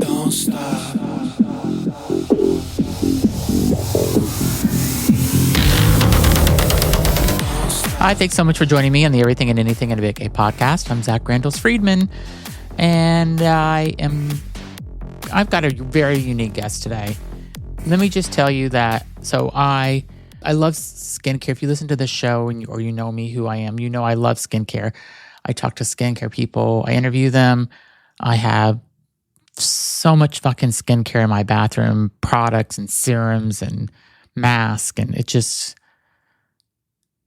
Don't stop. Hi, thanks so much for joining me on the Everything and Anything in a Big A podcast. I'm Zach Randles-Friedman, and I've got a very unique guest today. Let me just tell you that, I love skincare. If you listen to this show or you know me, who I am, you know I love skincare. I talk to skincare people. I interview them. I have so much fucking skincare in my bathroom, products and serums and masks, and it just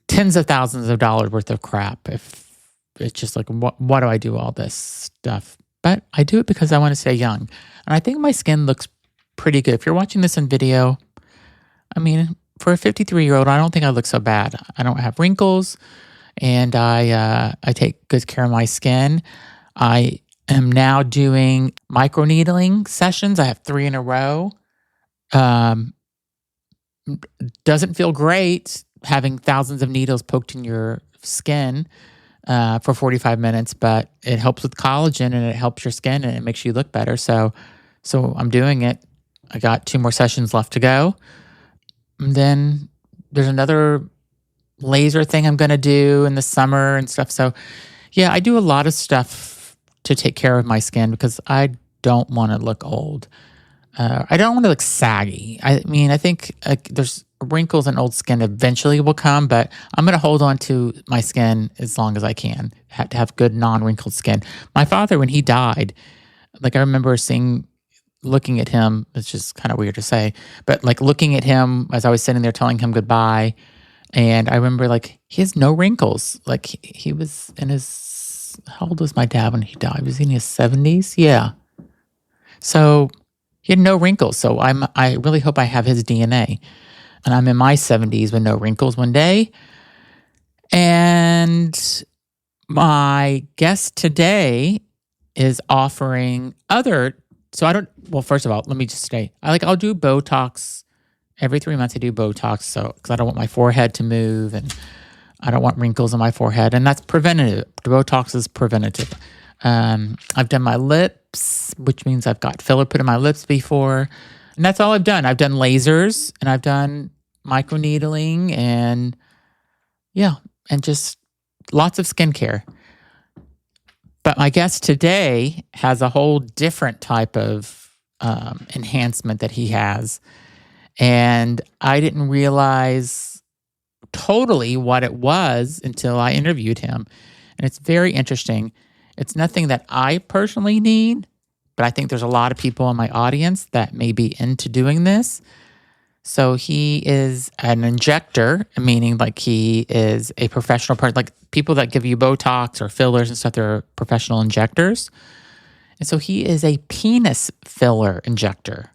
tens of thousands of dollars worth of crap. If it's just like, what do I do all this stuff? But I do it because I want to stay young. And I think my skin looks pretty good. If you're watching this in video, I mean, for a 53-year-old, I don't think I look so bad. I don't have wrinkles, and I take good care of my skin. I am now doing microneedling sessions. I have 3 in a row. Doesn't feel great having thousands of needles poked in your skin for 45 minutes, but it helps with collagen and it helps your skin and it makes you look better. So I'm doing it. I got 2 more sessions left to go. And then there's another laser thing I'm going to do in the summer and stuff. So yeah, I do a lot of stuff to take care of my skin because I don't want to look old. I don't want to look saggy. I mean, I think there's wrinkles and old skin eventually will come, but I'm going to hold on to my skin as long as I can. Have to have good non-wrinkled skin. My father, when he died, like I remember looking at him, it's just kind of weird to say, but like looking at him as I was sitting there telling him goodbye. And I remember like he has no wrinkles. Like he was in how old was my dad when he died? Was he in his 70s? Yeah. So he had no wrinkles. So I really hope I have his DNA. And I'm in my 70s with no wrinkles one day. And my guest today is offering first of all, let me just say, I'll do Botox every 3 months. I do Botox because I don't want my forehead to move and I don't want wrinkles on my forehead. And that's preventative. Botox is preventative. I've done my lips, which means I've got filler put in my lips before. And that's all I've done. I've done lasers and I've done microneedling and just lots of skincare. But my guest today has a whole different type of enhancement that he has. And I didn't realize totally what it was until I interviewed him. And it's very interesting. It's nothing that I personally need, but I think there's a lot of people in my audience that may be into doing this. So he is an injector, meaning like he is a professional person. Like people that give you Botox or fillers and stuff, they're professional injectors. And so he is a penis filler injector.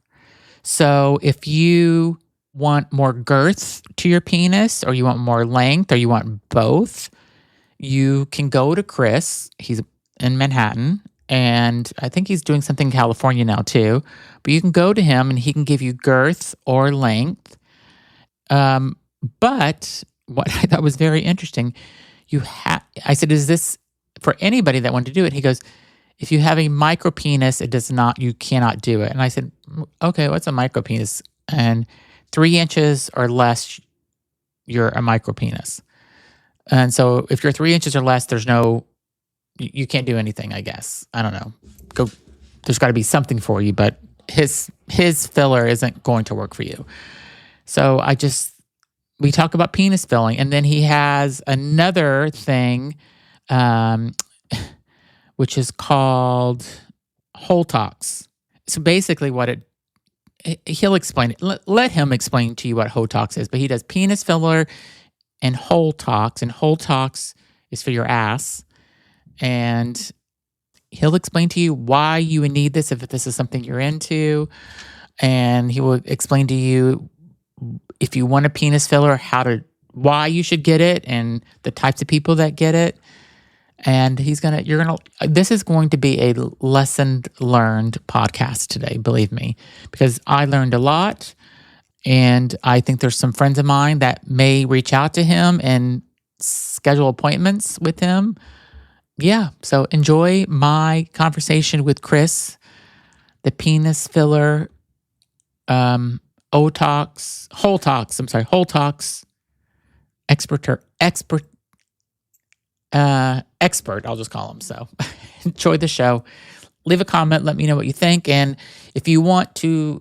So if you want more girth to your penis or you want more length or you want both, you can go to Chris. He's in Manhattan. And I think he's doing something in California now too. But you can go to him and he can give you girth or length. But what I thought was very interesting, I said, is this for anybody that wanted to do it? He goes, if you have a micro penis, you cannot do it. And I said, okay, what's a micro penis? And 3 inches or less, you're a micro penis. And so if you're 3 inches or less, you can't do anything, I guess. I don't know. There's got to be something for you, but his filler isn't going to work for you. So we talk about penis filling, and then he has another thing, which is called HoleTox. So basically he'll explain it. Let him explain to you what HoleTox is, but he does penis filler and HoleTox, and HoleTox is for your ass. And he'll explain to you why you would need this if this is something you're into. And he will explain to you if you want a penis filler, why you should get it and the types of people that get it. And this is going to be a lesson learned podcast today, believe me, because I learned a lot. And I think there's some friends of mine that may reach out to him and schedule appointments with him. Yeah, so enjoy my conversation with Chris. the penis filler, HoleTox expert, I'll just call him. So enjoy the show. Leave a comment. Let me know what you think. And if you want to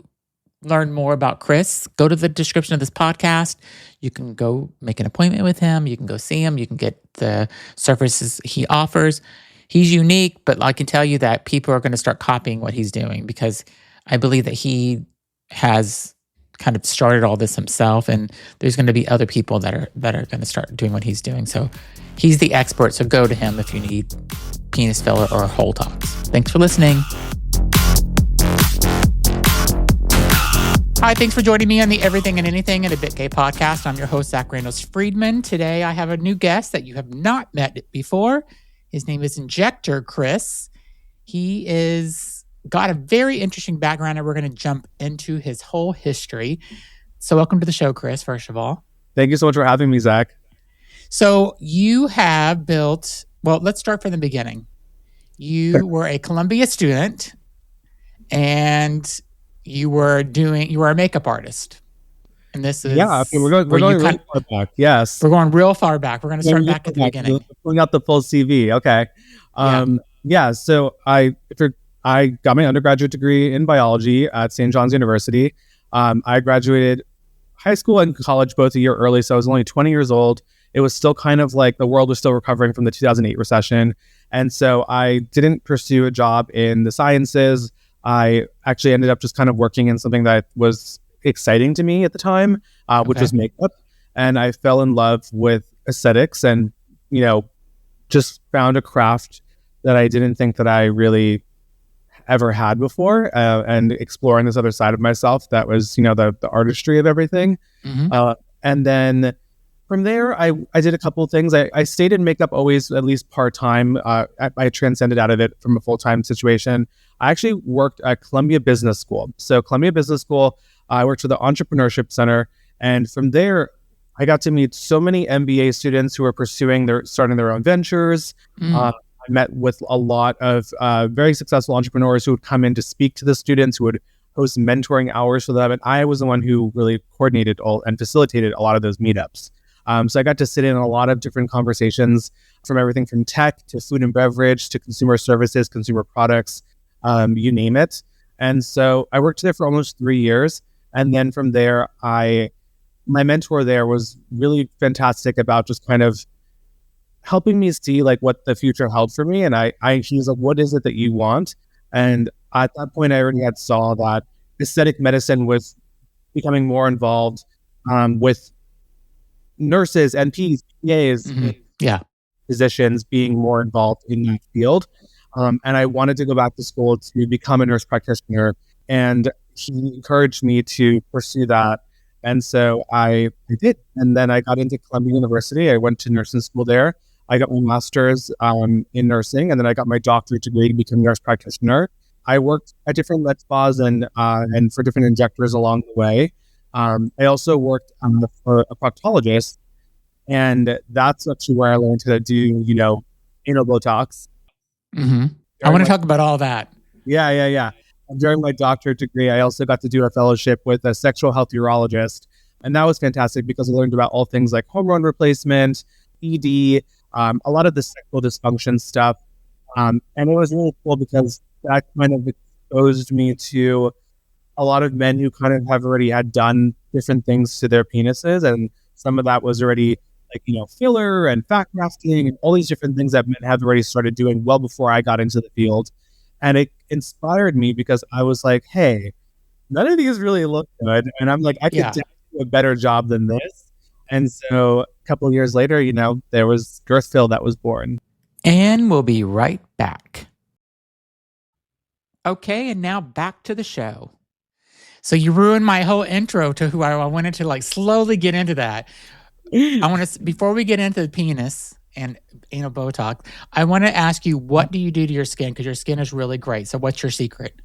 learn more about Chris, go to the description of this podcast. You can go make an appointment with him. You can go see him. You can get the services he offers. He's unique, but I can tell you that people are going to start copying what he's doing, because I believe that he has kind of started all this himself, and there's going to be other people that are going to start doing what he's doing. So he's the expert. So go to him if you need penis filler or HoleTox. Thanks for listening. Hi, thanks for joining me on the Everything and Anything and a Bit Gay podcast. I'm your host, Zach Reynolds-Friedman. Today, I have a new guest that you have not met before. His name is Injector Chris. He is got a very interesting background, and we're going to jump into his whole history. So welcome to the show, Chris, first of all. Thank you so much for having me, Zach. So you have built, well, let's start from the beginning. You were a Columbia student, and you were a makeup artist. And this is... Yeah, we're going really far back. Yes. We're going real far back. We're going to start back at the beginning. Pulling out the full CV. Okay. So I got my undergraduate degree in biology at St. John's University. I graduated high school and college both a year early, so I was only 20 years old. It was still kind of like the world was still recovering from the 2008 recession. And so I didn't pursue a job in the sciences. I actually ended up just kind of working in something that was exciting to me at the time, which was makeup. And I fell in love with aesthetics and, just found a craft that I didn't think that I really ever had before, and exploring this other side of myself that was, the artistry of everything. Mm-hmm. And then from there, I did a couple of things. I stayed in makeup always, at least part-time. I transcended out of it from a full-time situation. I actually worked at Columbia Business School. So Columbia Business School, I worked for the Entrepreneurship Center. And from there, I got to meet so many MBA students who were starting their own ventures. I met with a lot of very successful entrepreneurs who would come in to speak to the students, who would host mentoring hours for them. And I was the one who really coordinated and facilitated a lot of those meetups. So I got to sit in a lot of different conversations, from everything from tech to food and beverage to consumer services, consumer products, you name it. And so I worked there for almost 3 years. And then from there, my mentor there was really fantastic about just kind of helping me see like what the future held for me. And he was like, what is it that you want? And at that point, I already saw that aesthetic medicine was becoming more involved with nurses, NPs, PAs, physicians being more involved in that field. And I wanted to go back to school to become a nurse practitioner. And he encouraged me to pursue that. And so I did. And then I got into Columbia University. I went to nursing school there. I got my master's in nursing, and then I got my doctorate degree to become a nurse practitioner. I worked at different med spas and for different injectors along the way. I also worked for a proctologist, and that's actually where I learned how to do, anal Botox. Mm-hmm. I want to talk about all that. Yeah. And during my doctorate degree, I also got to do a fellowship with a sexual health urologist, and that was fantastic because I learned about all things like hormone replacement, ED, a lot of the sexual dysfunction stuff. And it was really cool because that kind of exposed me to a lot of men who kind of have already had done different things to their penises. And some of that was already like, filler and fat grafting and all these different things that men have already started doing well before I got into the field. And it inspired me because I was like, hey, none of these really look good. And I'm like, I could do a better job than this. And so a couple of years later, there was Girthfill that was born. And we'll be right back. Okay, and now back to the show. So you ruined my whole intro to who I wanted to slowly get into that. Before we get into the penis and anal Botox, I want to ask you, what do you do to your skin? Because your skin is really great. So what's your secret?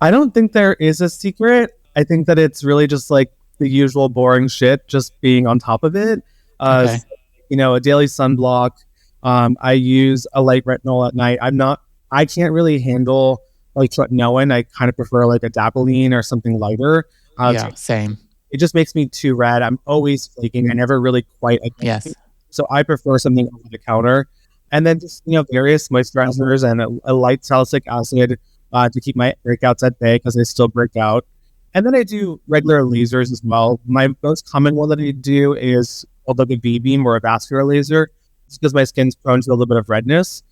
I don't think there is a secret. I think that it's really just like the usual boring shit, just being on top of it. A daily sunblock. I use a light retinol at night. I can't really handle like tretinoin. I kind of prefer like a Dapoline or something lighter. Yeah, same. It just makes me too red. I'm always flaking. I never really quite adjust. Yes. So I prefer something over the counter. And then just, various moisturizers and a light salicylic acid to keep my breakouts at bay because they still break out. And then I do regular lasers as well. My most common one that I do is called like a V-beam or a vascular laser. It's because my skin's prone to a little bit of redness.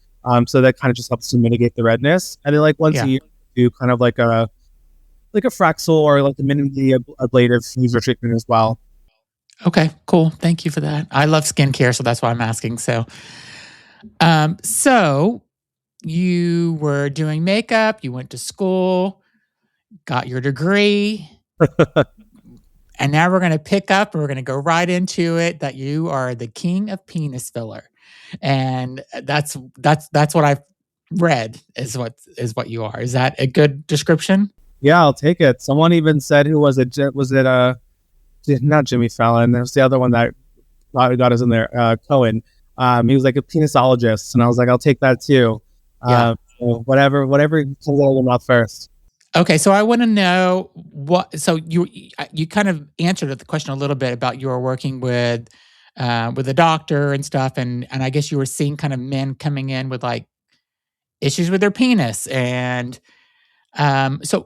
So that kind of just helps to mitigate the redness. And then like once a year, I do kind of like a Fraxel or like the minimally ablative laser treatment as well. Okay, cool. Thank you for that. I love skincare, so that's why I'm asking. So you were doing makeup, you went to school, got your degree, and now we're going to pick up and we're going to go right into it that you are the king of penis filler. And that's what I've read is what you are. Is that a good description? Yeah, I'll take it. Someone even said, who was it? Was it not Jimmy Fallon? There's the other one that got us in there, Cohen. He was like a penisologist, and I was like, I'll take that too. So whatever comes out of the mouth first. Okay, so I want to know what. So you kind of answered the question a little bit about you were working with a doctor and stuff, and I guess you were seeing kind of men coming in with like issues with their penis, and so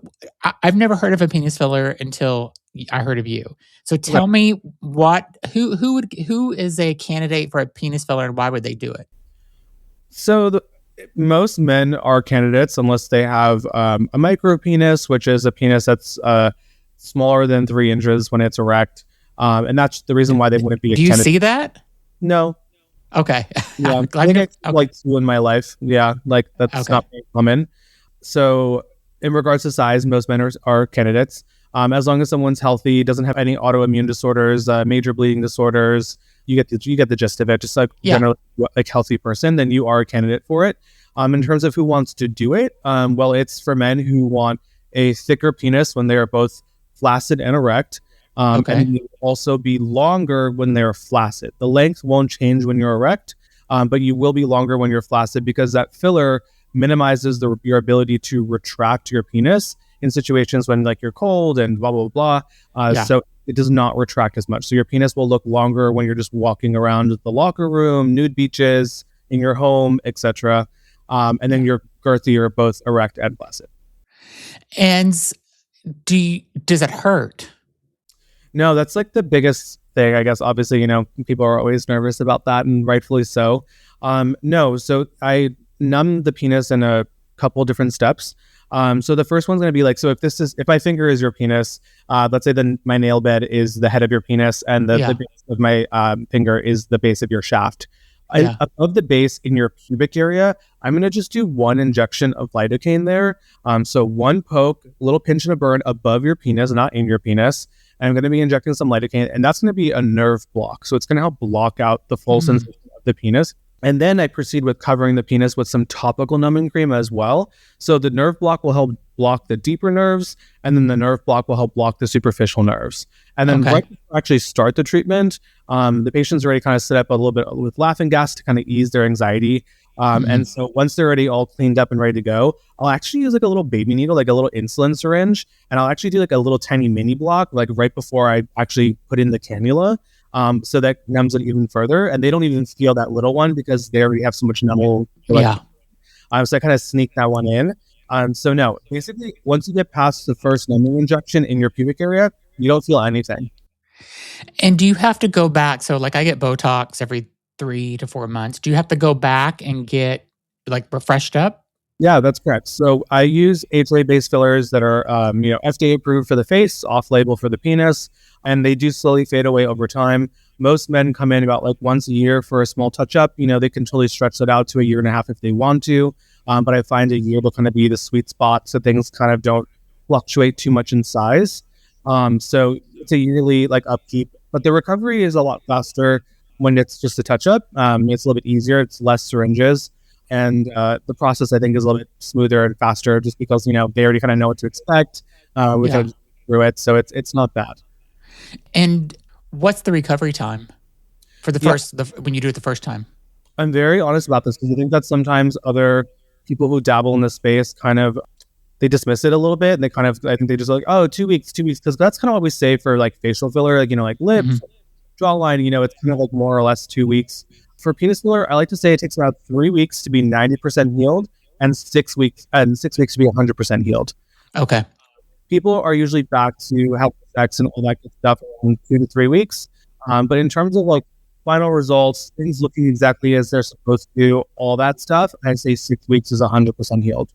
I've never heard of a penis filler until I heard of you. So tell me who is a candidate for a penis filler and why would they do it? So most men are candidates unless they have a micro penis, which is a penis that's smaller than 3 inches when it's erect. And that's the reason why they wouldn't be a candidate. Do you see that? No. Okay. Yeah, I think like 2 in my life. Yeah, like that's not very common. So in regards to size, most men are candidates. As long as someone's healthy, doesn't have any autoimmune disorders, major bleeding disorders, you get the gist of it. Just like generally like healthy person, then you are a candidate for it. In terms of who wants to do it, well, it's for men who want a thicker penis when they are both flaccid and erect. And also be longer when they're flaccid. The length won't change when you're erect, but you will be longer when you're flaccid because that filler minimizes your ability to retract your penis in situations when like you're cold and blah, blah, blah. So it does not retract as much. So your penis will look longer when you're just walking around the locker room, nude beaches, in your home, etc. And then you're girthier, both erect and flaccid. And does it hurt? No, that's like the biggest thing, I guess. Obviously, people are always nervous about that, and rightfully so. No, so I numb the penis in a couple different steps. So the first one's going to be like, so if my finger is your penis, let's say then my nail bed is the head of your penis, and the base of my finger is the base of your shaft. Above the base in your pubic area, I'm going to just do 1 injection of lidocaine there. So 1 poke, a little pinch and a burn above your penis, not in your penis. And I'm going to be injecting some lidocaine, and that's going to be a nerve block. So it's going to help block out the full sensation of the penis. And then I proceed with covering the penis with some topical numbing cream as well. So the nerve block will help block the deeper nerves, and then the nerve block will help block the superficial nerves. And then right before I actually start the treatment, the patient's already kind of set up a little bit with laughing gas to kind of ease their anxiety. And so once they're already all cleaned up and ready to go, I'll actually use like a little baby needle, like a little insulin syringe, and I'll actually do like a little tiny mini block, like right before I actually put in the cannula. So that numbs it even further, and they don't even feel that little one because they already have so much numbing. So I kind of sneak that one in. So no, basically, once you get past the first numbing injection in your pubic area, you don't feel anything. And do you have to go back? So like I get Botox every 3 to 4 months. Do you have to go back and get like refreshed up? Yeah, that's correct. So I use HLA-based fillers that are, FDA approved for the face, off-label for the penis, and they do slowly fade away over time. Most men come in about like once a year for a small touch-up. They can totally stretch that out to 1.5 years if they want to, but I find 1 year will kind of be the sweet spot, so things kind of don't fluctuate too much in size. So it's a yearly like upkeep, but the recovery is a lot faster when it's just a touch-up. It's a little bit easier. It's less syringes. And the process, I think, is a little bit smoother and faster just because, they already kind of know what to expect. We kind of through it. So it's not bad. And what's the recovery time for the first, when you do it the first time? I'm very honest about this because I think that sometimes other people who dabble in this space kind of they dismiss it a little bit, and they kind of, I think they just like, oh, 2 weeks, 2 weeks, because that's kind of what we say for like facial filler, like, like lips, jawline, it's kind of like more or less 2 weeks. For penis filler, I like to say it takes about 3 weeks to be 90% healed, and 6 weeks to be 100% healed. Okay. People are usually back to healthy sex and all that good stuff in 2 to 3 weeks. But in terms of like final results, things looking exactly as they're supposed to, all that stuff, I'd say 6 weeks is 100% healed.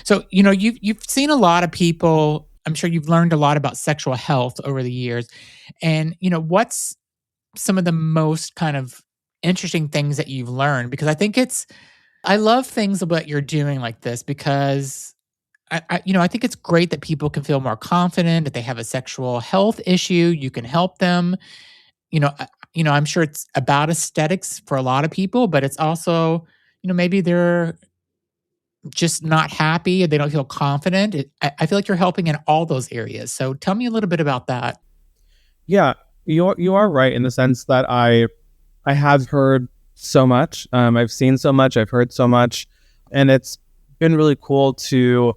So, you've seen a lot of people. I'm sure you've learned a lot about sexual health over the years. And, what's some of the most kind of interesting things that you've learned? Because I love things about you're doing like this because I think it's great that people can feel more confident if they have a sexual health issue. You can help them. I'm sure it's about aesthetics for a lot of people, but it's also, maybe they're just not happy, they don't feel confident. I feel like you're helping in all those areas. So tell me a little bit about that. Yeah, you are right in the sense that I have heard so much. I've seen so much. I've heard so much, and it's been really cool to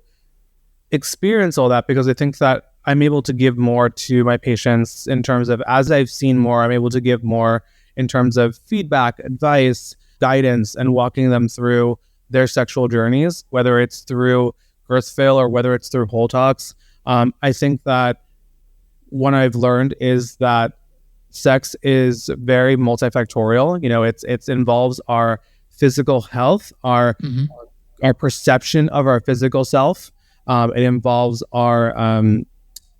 experience all that, because I think that I'm able to give more to my patients in terms of, as I've seen more, I'm able to give more in terms of feedback, advice, guidance, and walking them through their sexual journeys, whether it's through birth fail or whether it's through HoleTox. I think that what I've learned is that sex is very multifactorial. It involves our physical health, Hmm. our perception of our physical self. It involves our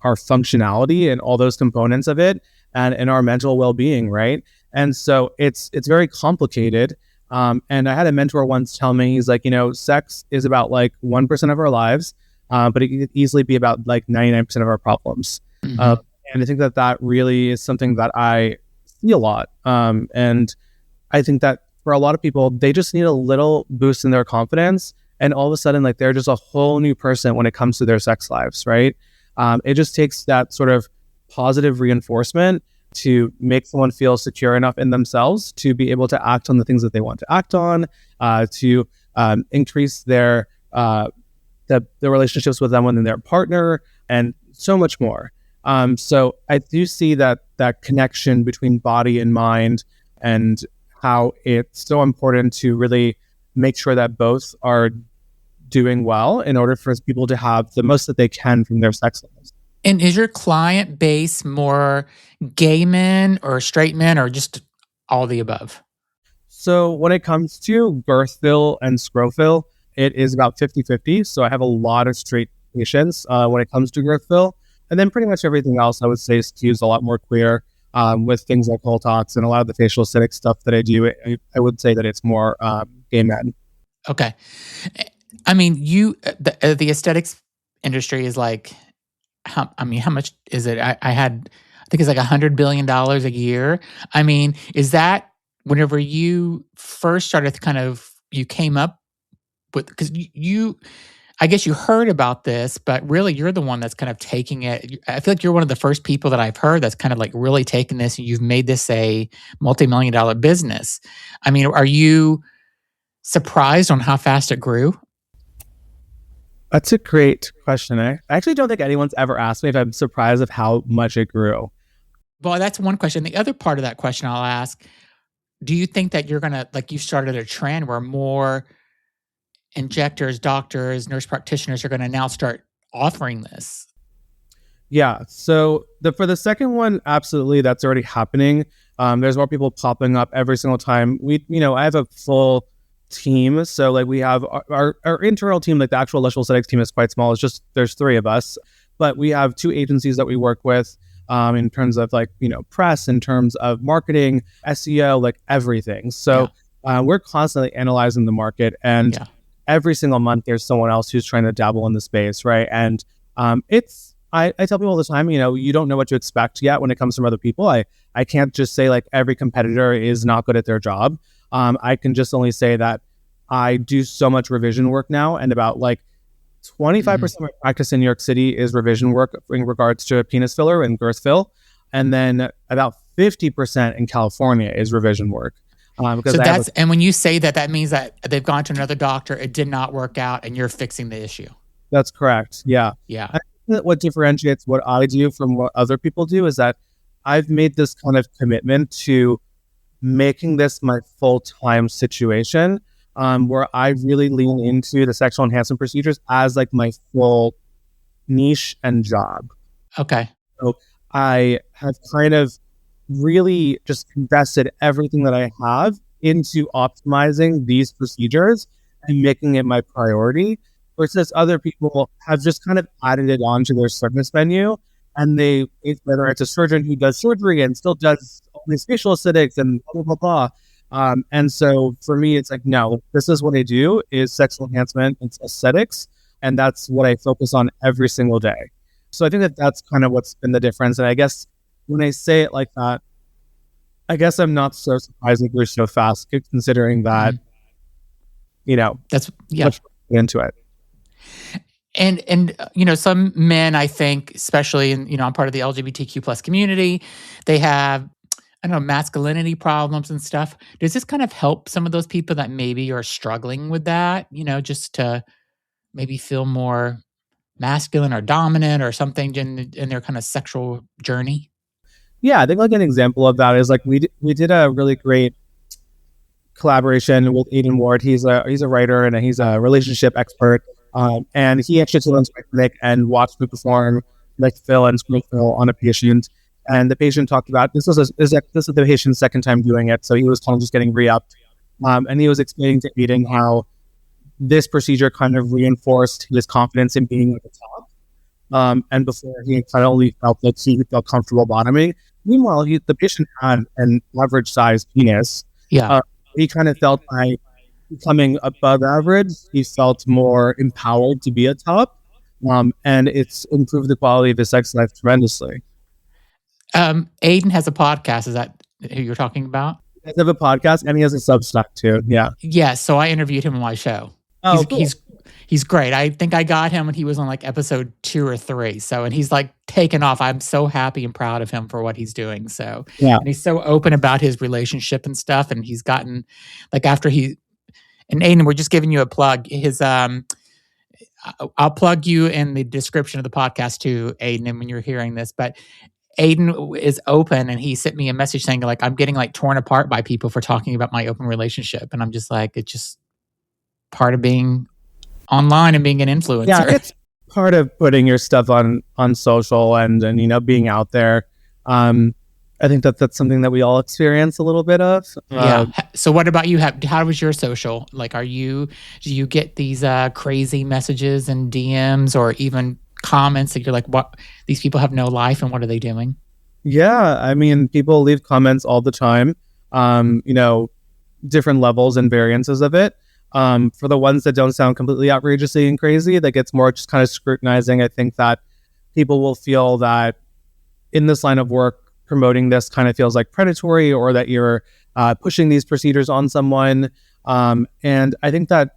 functionality and all those components of it, and our mental well-being, right? And so it's very complicated. And I had a mentor once tell me, he's like, sex is about like 1% of our lives, but it could easily be about like 99% of our problems. Hmm. And I think that really is something that I see a lot. And I think that for a lot of people, they just need a little boost in their confidence, and all of a sudden, like, they're just a whole new person when it comes to their sex lives, right? It just takes that sort of positive reinforcement to make someone feel secure enough in themselves to be able to act on the things that they want to act on, to increase the relationships with them and their partner, and so much more. So I do see that connection between body and mind, and how it's so important to really make sure that both are doing well in order for people to have the most that they can from their sex lives. And is your client base more gay men or straight men or just all the above? So when it comes to girth fill and scro fill, it is about 50-50. So I have a lot of straight patients when it comes to girth fill. And then pretty much everything else, I would say, skews a lot more queer, with things like HoleTox and a lot of the facial aesthetic stuff that I do. I would say that it's more gay men. Okay. I mean, the aesthetics industry is like, how much is it? I think it's like $100 billion a year. I mean, is that whenever you first started you came up with, because I guess you heard about this, but really you're the one that's kind of taking it. I feel like you're one of the first people that I've heard that's kind of like really taken this and you've made this a multi-million-dollar business. I mean, are you surprised on how fast it grew? That's a great question. I actually don't think anyone's ever asked me if I'm surprised of how much it grew. Well, that's one question. The other part of that question I'll ask, do you think that you're going to, like, you started a trend where more injectors, doctors, nurse practitioners are going to now start offering this? Yeah. So for the second one, absolutely, that's already happening. There's more people popping up every single time. I have a full team. So like we have our internal team, like the actual electrical aesthetics team is quite small. It's just, there's three of us, but we have two agencies that we work with, in terms of like, press, in terms of marketing, SEO, like everything. So we're constantly analyzing the market, and every single month there's someone else who's trying to dabble in the space. Right. And I tell people all the time, you don't know what to expect yet when it comes from other people. I can't just say like every competitor is not good at their job. I can just only say that I do so much revision work now, and about like 25% of my practice in New York City is revision work in regards to penis filler and girth fill. And then about 50% in California is revision work. Because and when you say that, that means that they've gone to another doctor, it did not work out, and you're fixing the issue. That's correct. Yeah. Yeah. I think that what differentiates what I do from what other people do is that I've made this kind of commitment to making this my full-time situation, where I really lean into the sexual enhancement procedures as like my full niche and job. Okay. So I have kind of really just invested everything that I have into optimizing these procedures and making it my priority, versus other people have just kind of added it onto their service menu. And whether it's a surgeon who does surgery and still does all these facial aesthetics and blah, blah, blah, blah. And so for me, it's like, no, this is what I do is sexual enhancement, it's aesthetics. And that's what I focus on every single day. So I think that that's kind of what's been the difference. And I guess when I say it like that, I guess I'm not so surprised that we're so fast, considering that, That's let's get into it. And some men, I think, especially in, I'm part of the LGBTQ plus community, they have, I don't know, masculinity problems and stuff. Does this kind of help some of those people that maybe are struggling with that, just to maybe feel more masculine or dominant or something in their kind of sexual journey? Yeah, I think like an example of that is like we did a really great collaboration with Aiden Ward. He's a writer and he's a relationship expert. And he actually took into my clinic and watched me perform like fill and screw fill on a patient. And the patient talked about this is the patient's second time doing it, so he was kind of just getting re-upped. And he was explaining to Aiden how this procedure kind of reinforced his confidence in being at the top. And before he kind of only felt like he felt comfortable bottoming. Meanwhile, the patient had an average size penis. Yeah. He kind of felt by becoming above average, he felt more empowered to be a top. And it's improved the quality of his sex life tremendously. Aiden has a podcast. Is that who you're talking about? He does have a podcast and he has a Substack too. Yeah. Yeah. So I interviewed him on my show. Oh, cool. He's great. I think I got him when he was on like episode 2 or 3. So, and he's like taken off. I'm so happy and proud of him for what he's doing. So, yeah. And he's so open about his relationship and stuff. And he's gotten like and Aiden, we're just giving you a plug. I'll plug you in the description of the podcast too, Aiden, and when you're hearing this, but Aiden is open and he sent me a message saying like, I'm getting like torn apart by people for talking about my open relationship. And I'm just like, it's just part of being online and being an influencer. Yeah, it's part of putting your stuff on social and being out there. I think that's something that we all experience a little bit of. Yeah. So what about you? How was your social? Like, do you get these crazy messages and DMs or even comments that you're like, what, these people have no life and what are they doing? Yeah. I mean, people leave comments all the time, different levels and variances of it. For the ones that don't sound completely outrageously and crazy, that gets more just kind of scrutinizing. I think that people will feel that in this line of work, promoting this kind of feels like predatory, or that you're pushing these procedures on someone. And I think that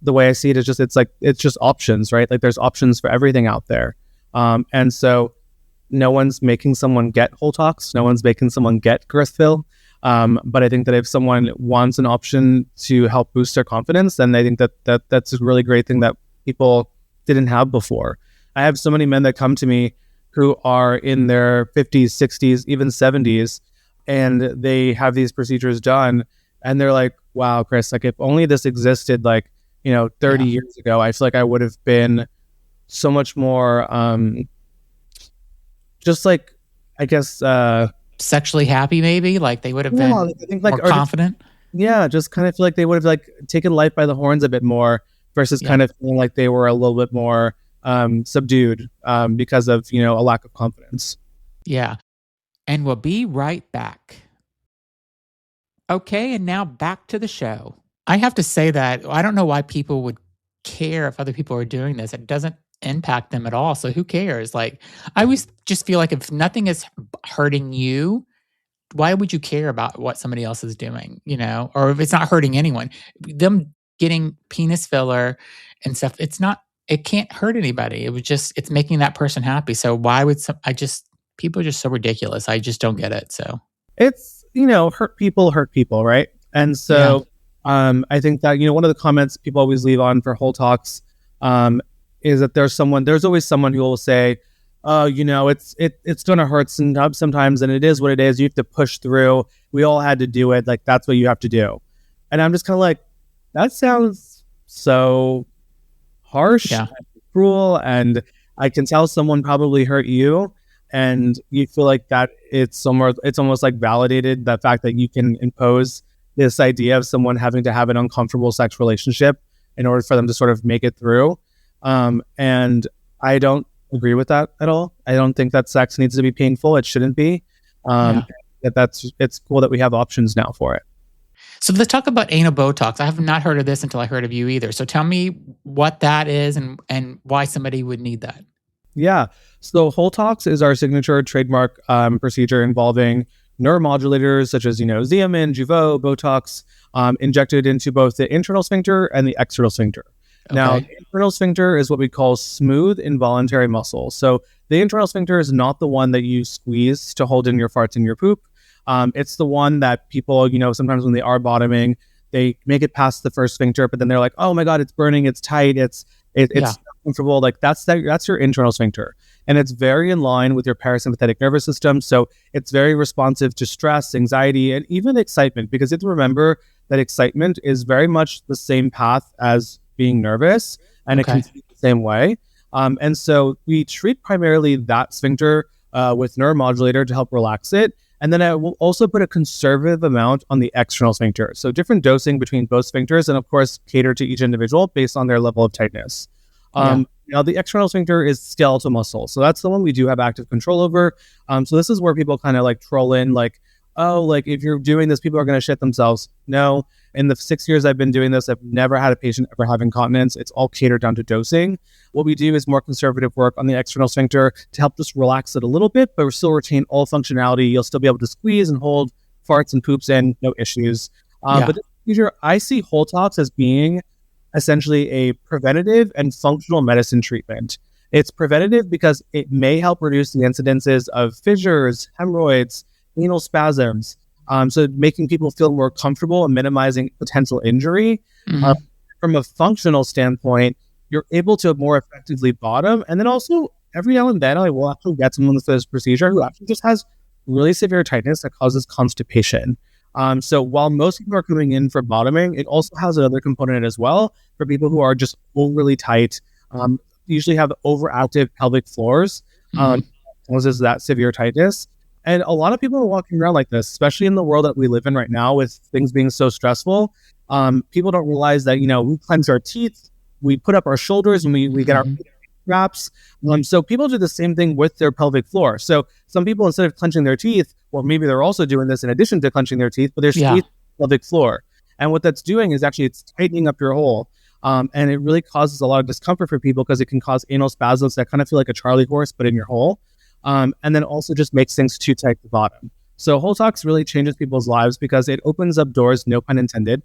the way I see it is just, it's just options, right? Like there's options for everything out there. And so no one's making someone get HoleTox. No one's making someone get girth fill. But I think that if someone wants an option to help boost their confidence, then I think that's a really great thing that people didn't have before. I have so many men that come to me who are in their 50s, 60s, even 70s, and they have these procedures done. And they're like, wow, Chris, like if only this existed 30 years ago, I feel like I would have been so much more, just like, I guess, sexually happy, maybe like they would have been I think, like, more confident. Just kind of feel like they would have like taken life by the horns a bit more, versus kind of feeling like they were a little bit more subdued because of a lack of confidence. Yeah. And we'll be right back. Okay, and now back to the show. I have to say that I don't know why people would care if other people are doing this. It doesn't impact them at all. So who cares? Like, I always just feel like if nothing is hurting you, why would you care about what somebody else is doing, or if it's not hurting anyone? Them getting penis filler and stuff, it can't hurt anybody. It's making that person happy. So why would people are just so ridiculous. I just don't get it. So it's, hurt people, right? And so I think that, one of the comments people always leave on for HoleTox is that there's always someone who will say, oh, it's going to hurt sometimes, and it is what it is. You have to push through. We all had to do it. Like, that's what you have to do. And I'm just kind of like, that sounds so harsh, Yeah. and cruel, and I can tell someone probably hurt you, and you feel like that it's almost like validated the fact that you can impose this idea of someone having to have an uncomfortable sex relationship in order for them to sort of make it through. And I don't agree with that at all. I don't think that sex needs to be painful. It shouldn't be. Yeah. It's cool that we have options now for it. So let's talk about anal Botox. I have not heard of this until I heard of you either. So tell me what that is and why somebody would need that. Yeah. So HoleTox is our signature trademark procedure involving neuromodulators such as, Xeomin, Jeuveau, Botox, injected into both the internal sphincter and the external sphincter. Okay. Now, the internal sphincter is what we call smooth involuntary muscle. So the internal sphincter is not the one that you squeeze to hold in your farts and your poop. It's the one that people, sometimes when they are bottoming, they make it past the first sphincter, but then they're like, oh my God, it's burning, it's tight, it's comfortable. Like that's your internal sphincter. And it's very in line with your parasympathetic nervous system. So it's very responsive to stress, anxiety, and even excitement, because you have to remember that excitement is very much the same path as being nervous, and it can be the same way. And so we treat primarily that sphincter with neuromodulator to help relax it. And then I will also put a conservative amount on the external sphincter. So different dosing between both sphincters, and of course, cater to each individual based on their level of tightness. Now, the external sphincter is skeletal muscle. So that's the one we do have active control over. So this is where people kind of like troll in, like, oh, like if you're doing this, people are going to shit themselves. No, in the 6 years I've been doing this, I've never had a patient ever have incontinence. It's all catered down to dosing. What we do is more conservative work on the external sphincter to help just relax it a little bit, but still retain all functionality. You'll still be able to squeeze and hold farts and poops in, no issues. But this procedure, I see HoleTox as being essentially a preventative and functional medicine treatment. It's preventative because it may help reduce the incidences of fissures, hemorrhoids, anal spasms, so making people feel more comfortable and minimizing potential injury. From a functional standpoint, you're able to more effectively bottom. And then also, every now and then, I will actually get someone with this procedure who actually just has really severe tightness that causes constipation. So while most people are coming in for bottoming, it also has another component as well for people who are just overly tight, usually have overactive pelvic floors, causes that severe tightness. And a lot of people are walking around like this, especially in the world that we live in right now with things being so stressful. People don't realize that, we clench our teeth, we put up our shoulders, and we get our wraps. So people do the same thing with their pelvic floor. So some people, instead of clenching their teeth, well, maybe they're also doing this in addition to clenching their teeth, but they're squeezing the pelvic floor. And what that's doing is actually it's tightening up your hole. And it really causes a lot of discomfort for people because it can cause anal spasms that kind of feel like a Charlie horse, but in your hole. And then also just makes things too tight at the bottom. So HoleTox really changes people's lives because it opens up doors, no pun intended,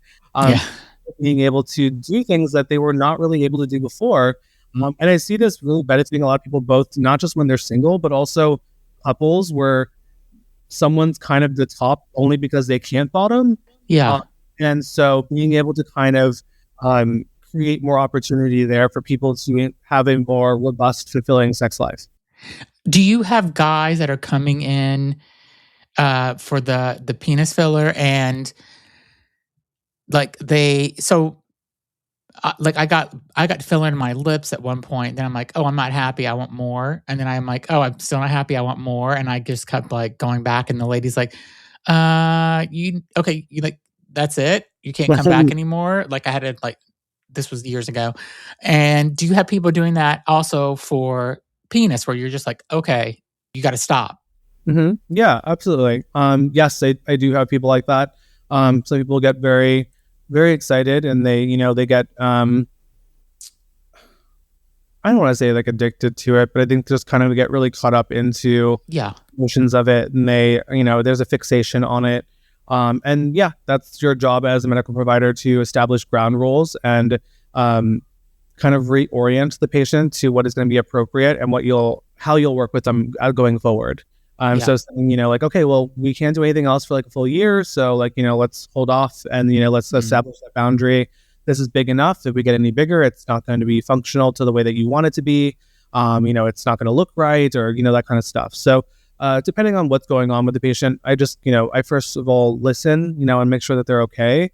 being able to do things that they were not really able to do before. And I see this really benefiting a lot of people, both not just when they're single, but also couples where someone's kind of the top only because they can't bottom. And so being able to kind of create more opportunity there for people to have a more robust, fulfilling sex life. Do you have guys that are coming in for the penis filler and like I got filler in my lips at one point. Then I'm like, oh, I'm not happy. I want more. And then I'm like, oh, I'm still not happy. I want more. And I just kept like going back. And the lady's like, you like, that's it. You can't come back anymore. Like I had to this was years ago. And do you have people doing that also for penis where you're just like, okay, you got to stop? Yeah, absolutely. Yes, I do have people like that. Some people get very, very excited and they get, I don't want to say like addicted to it, but I think just kind of get really caught up into emotions of it. And they, there's a fixation on it. And yeah, that's your job as a medical provider to establish ground rules and kind of reorient the patient to what is going to be appropriate and how you'll work with them going forward. So saying, like, okay, well, we can't do anything else for like a full year. So like, let's hold off and, let's establish that boundary. this is big enough. If we get any bigger, it's not going to be functional to the way that you want it to be. It's not going to look right, or that kind of stuff. So depending on what's going on with the patient, I just I first of all listen, and make sure that they're okay,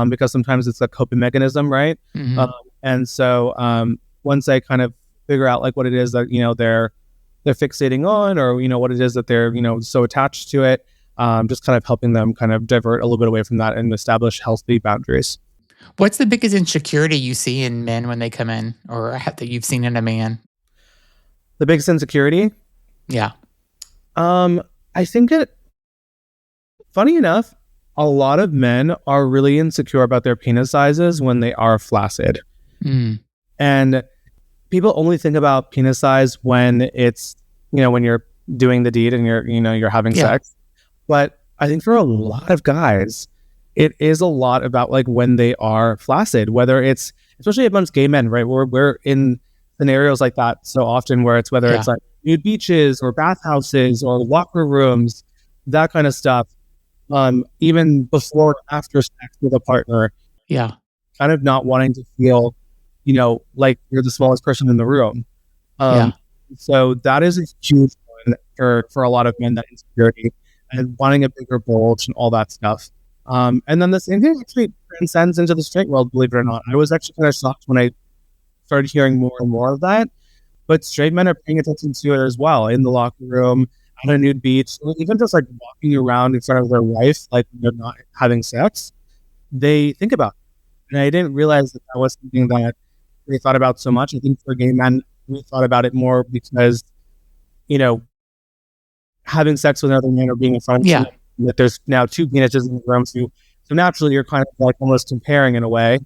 because sometimes it's a coping mechanism, right? Mm-hmm. And so once I kind of figure out like what it is that they're fixating on, or what it is that they're so attached to it, just kind of helping them kind of divert a little bit away from that and establish healthy boundaries. What's the biggest insecurity you see in men when they come in, or that you've seen in a man? The biggest insecurity, Yeah. I think that, funny enough, a lot of men are really insecure about their penis sizes when they are flaccid. Mm. And people only think about penis size when it's, when you're doing the deed and you're having sex. But I think for a lot of guys, it is a lot about like when they are flaccid, whether it's, especially amongst gay men, right? We're in scenarios like that so often, where it's whether it's like nude beaches or bathhouses or locker rooms, that kind of stuff. Even before or after sex with a partner, kind of not wanting to feel, like you're the smallest person in the room. So that is a huge one for a lot of men, that insecurity and wanting a bigger bulge and all that stuff. And then the same thing actually transcends into the straight world, believe it or not. I was actually kind of shocked when I started hearing more and more of that. But straight men are paying attention to it as well, in the locker room, at a nude beach, or even just like walking around in front of their wife, like they're not having sex. They think about it. And I didn't realize that that was something that they thought about so much. I think for gay men, we thought about it more because, having sex with another man or being in front of someone, that there's now two penises in the room. So naturally, you're kind of like almost comparing in a way.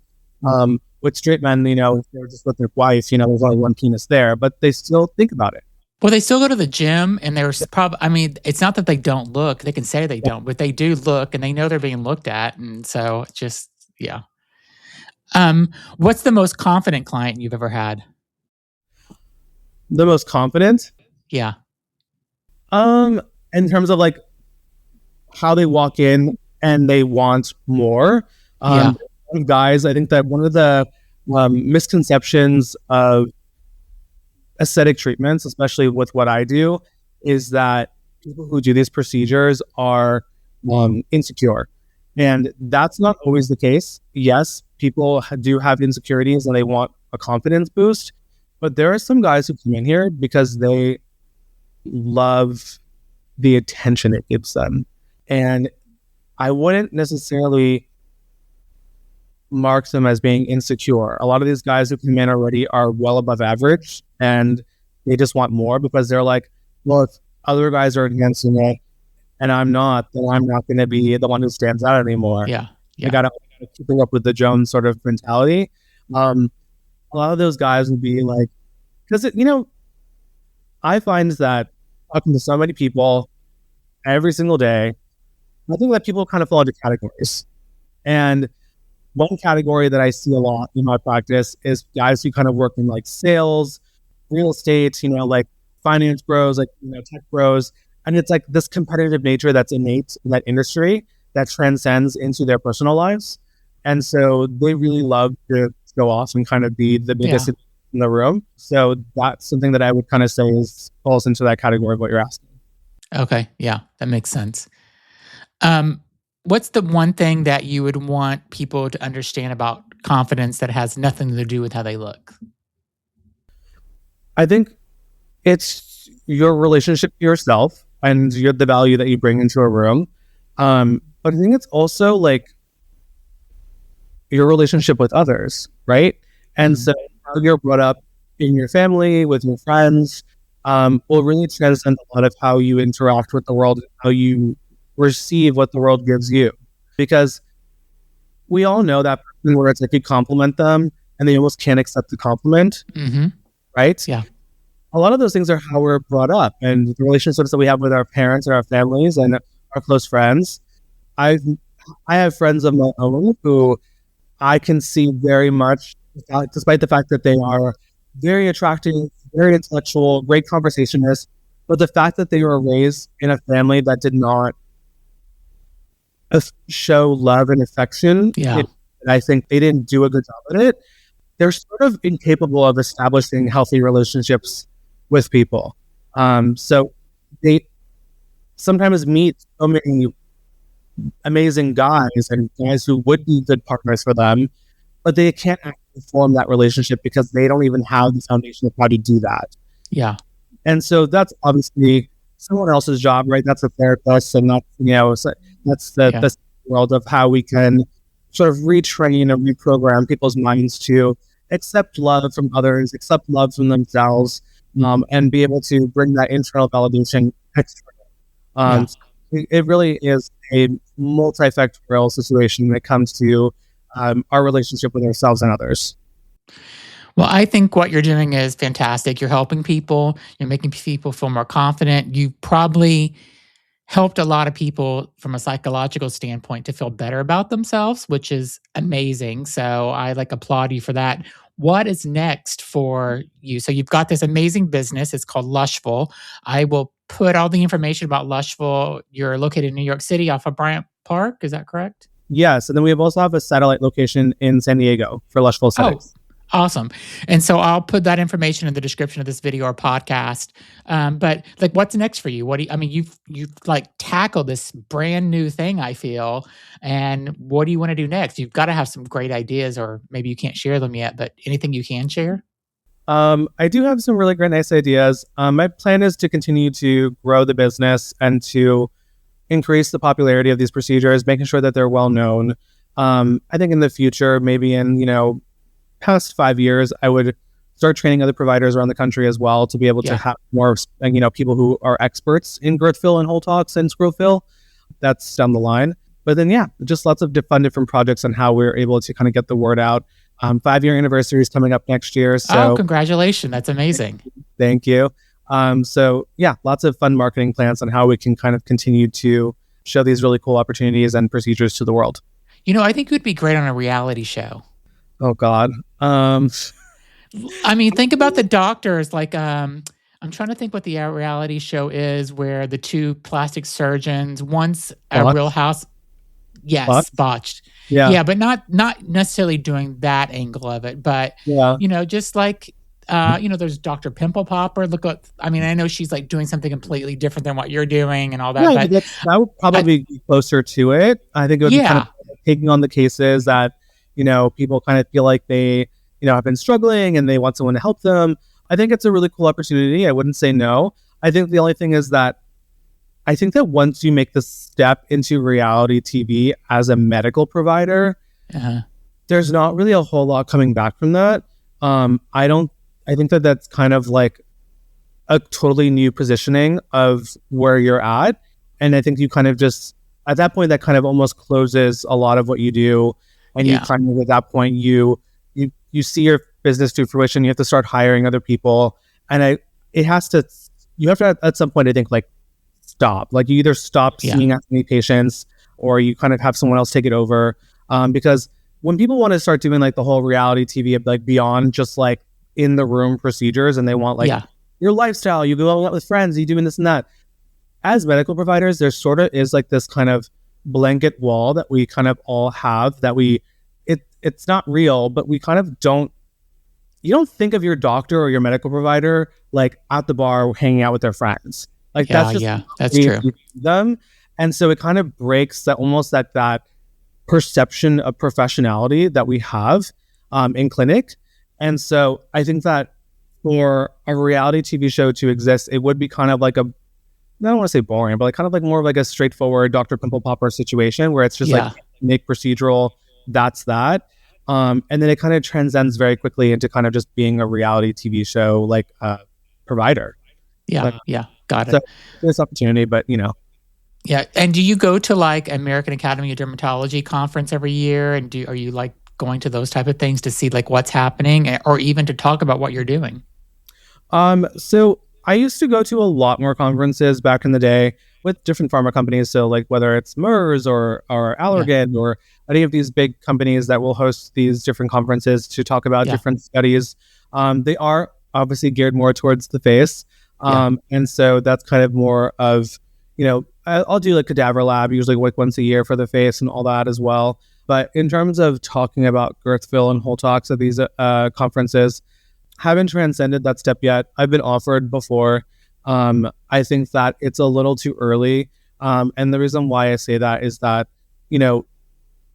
With straight men, if they're just with their wife, there's only one penis there, but they still think about it. Well, they still go to the gym, and there's probably, I mean, it's not that they don't look. They can say they don't, but they do look, and they know they're being looked at. And so just, what's the most confident client you've ever had? The most confident? Yeah. In terms of like how they walk in and they want more. Guys, I think that one of the misconceptions of aesthetic treatments, especially with what I do, is that people who do these procedures are insecure. And that's not always the case. Yes, people do have insecurities and they want a confidence boost, but there are some guys who come in here because they love the attention it gives them. And I wouldn't necessarily mark them as being insecure. A lot of these guys who come in already are well above average, and they just want more because they're like, well, if other guys are enhancing it and I'm not, then I'm not going to be the one who stands out anymore. I gotta keep up with the Jones sort of mentality. A lot of those guys would be like, because I find that talking to so many people every single day, I think that people kind of fall into categories. And one category that I see a lot in my practice is guys who kind of work in like sales, real estate, like finance bros, like, tech bros. And it's like this competitive nature that's innate in that industry that transcends into their personal lives. And so they really love to go off and kind of be the biggest in the room. So that's something that I would kind of say falls into that category of what you're asking. Okay. Yeah, that makes sense. What's the one thing that you would want people to understand about confidence that has nothing to do with how they look? I think it's your relationship to yourself and the value that you bring into a room. But I think it's also like your relationship with others, right? And so how you're brought up in your family, with your friends, will really transcend a lot of how you interact with the world, how you receive what the world gives you. Because we all know that person where it's like you compliment them and they almost can't accept the compliment, right? Yeah. A lot of those things are how we're brought up, and the relationships that we have with our parents and our families and our close friends. I have friends of my own who I can see very much, despite the fact that they are very attractive, very intellectual, great conversationalists, but the fact that they were raised in a family that did not show love and affection, and I think they didn't do a good job at it. They're sort of incapable of establishing healthy relationships with people. So they sometimes meet so many amazing guys and guys who would be good partners for them, but they can't actually form that relationship because they don't even have the foundation of how to do that. Yeah. And so that's obviously someone else's job, right? That's a therapist, and that's that's the world of how we can sort of retrain and reprogram people's minds to accept love from others, accept love from themselves, and be able to bring that internal validation external. So it really is a multifactorial situation when it comes to our relationship with ourselves and others. Well, I think what you're doing is fantastic. You're helping people, you're making people feel more confident. You probably helped a lot of people from a psychological standpoint to feel better about themselves, which is amazing. So I applaud you for that. What is next for you? So you've got this amazing business. It's called Lushful. I will put all the information about Lushful. You're located in New York City off of Bryant Park. Is that correct? Yes. And then we also have a satellite location in San Diego for Lushful Settings. Awesome. And so I'll put that information in the description of this video or podcast. But what's next for you? You've tackled this brand new thing, I feel. And what do you want to do next? You've got to have some great ideas, or maybe you can't share them yet, but anything you can share? I do have some really great, nice ideas. My plan is to continue to grow the business and to increase the popularity of these procedures, making sure that they're well known. I think in the future, maybe in, past 5 years, I would start training other providers around the country as well to be able to have more, people who are experts in girth fill and HoleTox and screw fill. That's down the line. But then, just lots of fun different projects on how we're able to kind of get the word out. 5-year anniversary is coming up next year. So congratulations. That's amazing. Thank you. Lots of fun marketing plans on how we can kind of continue to show these really cool opportunities and procedures to the world. I think you'd be great on a reality show. Oh, God. Think about the doctors. I'm trying to think what the reality show is where the two plastic surgeons, one's a Real House. Yes, Botched. Yeah, but not necessarily doing that angle of it. But, just there's Dr. Pimple Popper. I know she's doing something completely different than what you're doing and all that. Yeah, but that would probably be closer to it. I think it would be kind of taking on the cases that people kind of feel like they, have been struggling and they want someone to help them. I think it's a really cool opportunity. I wouldn't say no. I think the only thing is that I think that once you make the step into reality TV as a medical provider, there's not really a whole lot coming back from that. I think that that's kind of like a totally new positioning of where you're at. And I think you kind of just, at that point, that kind of almost closes a lot of what you do. And you kind of, at that point, you see your business to fruition. You have to start hiring other people. And you have to at some point, I think, stop. You either stop seeing as many patients or you kind of have someone else take it over. Because when people want to start doing the whole reality TV of beyond just in the room procedures, and they want your lifestyle, you go out with friends, you doing this and that. As medical providers, there sort of is this kind of blanket wall that we kind of all have that it's not real, but we kind of you don't think of your doctor or your medical provider at the bar hanging out with their friends. That's true. Them. And so it kind of breaks that perception of professionality that we have in clinic. And so I think that for a reality TV show to exist, it would be kind of I don't want to say boring, but kind of more of a straightforward Dr. Pimple Popper situation where it's just make procedural, that's that. And then it kind of transcends very quickly into kind of just being a reality TV show provider. Got it. So this opportunity, but Yeah. And do you go to American Academy of Dermatology conference every year? And are you going to those type of things to see what's happening or even to talk about what you're doing? So I used to go to a lot more conferences back in the day with different pharma companies. So whether it's MERS or Allergan or any of these big companies that will host these different conferences to talk about different studies, they are obviously geared more towards the face. And so that's kind of more of, I'll do cadaver lab usually once a year for the face and all that as well. But in terms of talking about girth fill and HoleTox at these conferences, haven't transcended that step yet. I've been offered before. I think that it's a little too early. And the reason why I say that is that, you know,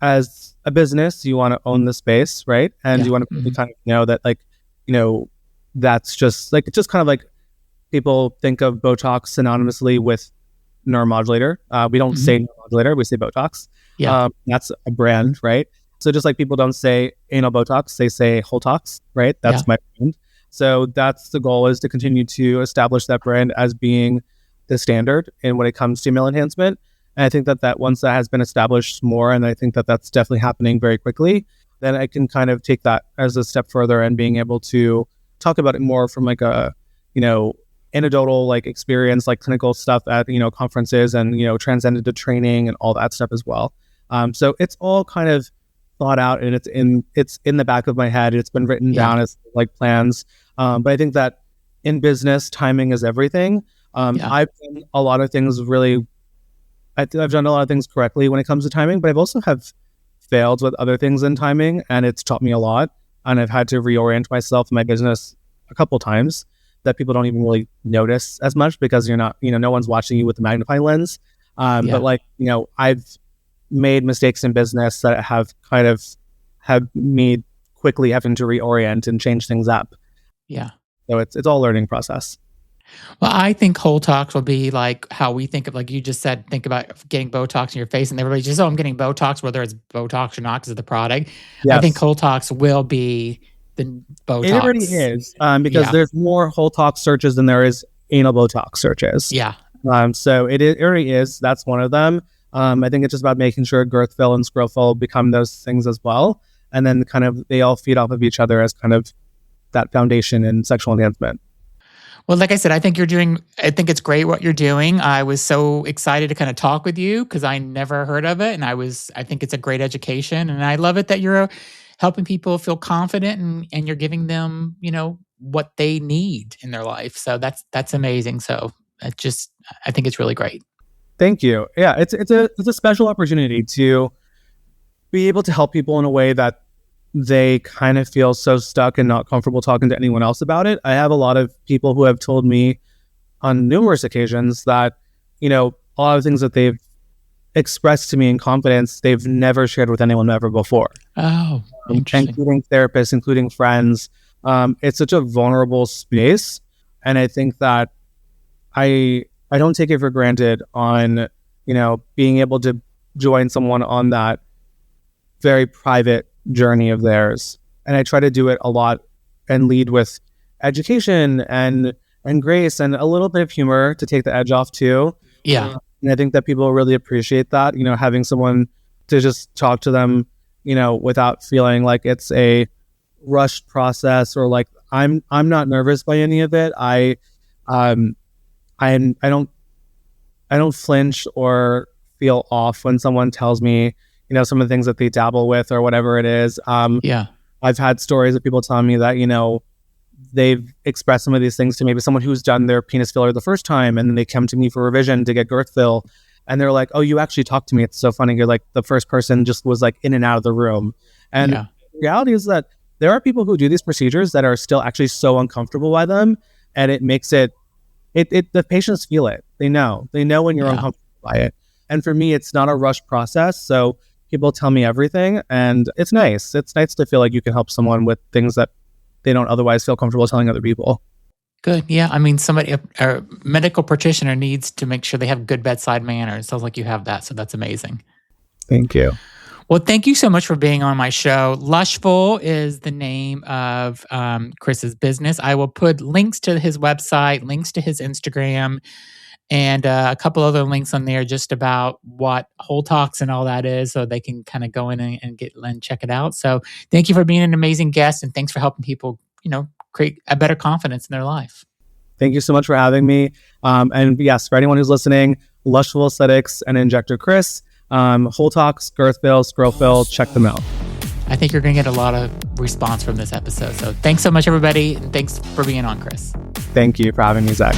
as a business, you want to own the space, right? And you want to really kind of know that, like, you know, that's just like, it's just kind of like people think of Botox synonymously with neuromodulator. We don't say neuromodulator, we say Botox. That's a brand, right? So just like people don't say anal Botox, they say HoleTox, right? That's my brand. So that's the goal, is to continue to establish that brand as being the standard in when it comes to male enhancement. And I think that once that has been established more, and I think that that's definitely happening very quickly, then I can kind of take that as a step further and being able to talk about it more from like a, you know, anecdotal like experience, like clinical stuff at, you know, conferences, and, you know, transcended to training and all that stuff as well. So it's all kind of thought out, and it's in the back of my head. It's been written down as like plans. But I think that in business, timing is everything. I've done a lot of things really. I've done a lot of things correctly when it comes to timing, but I've also have failed with other things in timing, and it's taught me a lot. And I've had to reorient myself in my business a couple times that people don't even really notice as much, because you're not, you know, no one's watching you with the magnifying lens. But like, you know, I've made mistakes in business that have me quickly having to reorient and change things up. Yeah. So it's all a learning process. Well, I think HoleTox will be like how we think of, like you just said, think about getting Botox in your face, and everybody just, oh, I'm getting Botox, whether it's Botox or not because of the product. Yes. I think HoleTox will be the Botox. It already is, because there's more HoleTox searches than there is anal Botox searches. Yeah. So it already is. That's one of them. I think it's just about making sure girth fill and scroll fill become those things as well. And then kind of they all feed off of each other as kind of that foundation in sexual enhancement. Well, like I said, I think it's great what you're doing. I was so excited to kind of talk with you because I never heard of it. And I think it's a great education. And I love it that you're helping people feel confident and you're giving them, you know, what they need in their life. So that's amazing. So I think it's really great. Thank you. Yeah, it's a special opportunity to be able to help people in a way that they kind of feel so stuck and not comfortable talking to anyone else about it. I have a lot of people who have told me on numerous occasions that, you know, a lot of things that they've expressed to me in confidence, they've never shared with anyone ever before. Oh, interesting. Including therapists, including friends. It's such a vulnerable space. And I think that I don't take it for granted on, you know, being able to join someone on that very private journey of theirs. And I try to do it a lot and lead with education and grace and a little bit of humor to take the edge off too. Yeah. And I think that people really appreciate that, you know, having someone to just talk to them, you know, without feeling like it's a rushed process or like I'm not nervous by any of it. I don't flinch or feel off when someone tells me, you know, some of the things that they dabble with or whatever it is. I've had stories of people telling me that, you know, they've expressed some of these things to maybe someone who's done their penis filler the first time, and then they come to me for revision to get girth fill, and they're like, oh, you actually talked to me. It's so funny. You're like, the first person just was like in and out of the room. And the reality is that there are people who do these procedures that are still actually so uncomfortable by them, and it makes it the patients feel it. They know when you're uncomfortable by it. And for me, it's not a rushed process. So people tell me everything, and it's nice. It's nice to feel like you can help someone with things that they don't otherwise feel comfortable telling other people. Good. Yeah. I mean, a medical practitioner needs to make sure they have good bedside manner. It sounds like you have that. So that's amazing. Thank you. Well, thank you so much for being on my show. Lushful is the name of Chris's business. I will put links to his website, links to his Instagram, and a couple other links on there just about what HoleTox and all that is, so they can kind of go in and check it out. So thank you for being an amazing guest, and thanks for helping people, you know, create a better confidence in their life. Thank you so much for having me. And yes, for anyone who's listening, Lushful Aesthetics and Injector Chris, HoleTox, girth fill, scroll fill, check them out. I think you're going to get a lot of response from this episode. So thanks so much, everybody. And thanks for being on, Chris. Thank you for having me, Zach.